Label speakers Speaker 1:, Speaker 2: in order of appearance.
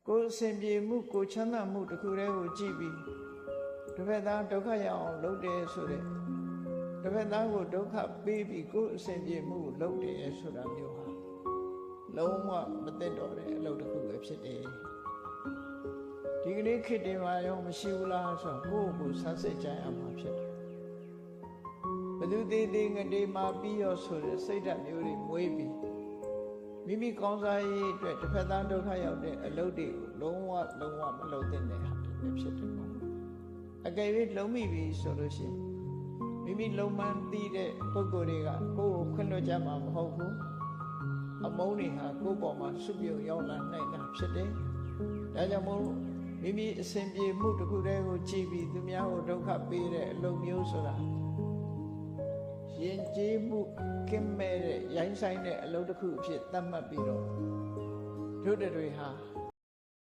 Speaker 1: ကိုယ်အစဉ်ပြေမှုကိုချမ်းသာမှုတစ်ခုတည်းကိုကြည့်ပြီးတစ်ဖက်သားဒုက္ခရအောင်လုပ်တယ်ဆိုတဲ့တစ်ဖက်သားကိုဒုက္ခပေးပြီးကိုယ်အစဉ်ပြေမှုကိုလုပ်တယ်ဆိုတာမျိုးဟာလုံးဝမသိတော့တဲ့အလုပ်တစ်ခုပဲဖြစ်တယ်ဒီကနေ့ခေတ်တွေမှာရောမရှိဘူးလားဆိုတော့ကိုယ့်ကိုယ်ဆန်းစစ်ကြရမှာဖြစ်တယ်ဘယ်သူသေးသေးငတေမှာပြီးရောဆိုတဲ့စိတ်ဓာတ်မျိုးတွေမွေးပြီးမိမိကောင်းစားရေးအတွက်တစ်ဖက်သားဒုက္ခရောက်တဲ့အလုပ်တွေကိုလုံးဝမလုပ်သင့်တဲ့ဟာတွေဖြစ်တယ်ပေါ့အကယ်၍လုံးမိပြီဆိုလို့ရှိရင်မိမိလုံးမှန်းသိတဲ့ပုဂ္ဂိုလ်တွေကကိုယ့်ကိုခွင့်လွှတ်ကြမှာမဟုတ်ဘူးအမုန်းတွေဟာကိုယ့်ပေါ်မှာစုပြုံရောက်လာနိုင်တာဖြစ်တယ်ဒါကြောင့်မို့မိမိအစဉ်ပြေမှုတစ်ခုတည်းကိုကြည်ပြီးသူများကိုဒုက္ခပေးတဲ့အလုပ်မျိုးဆိုတာယဉ်ကျေးမှုကင်းမဲ့တဲ့ရိုင်းဆိုင်တဲ့အလုပ်တစ်ခုအဖြစ်သတ်မှတ်ပြီးတော့တို့တွေဟာ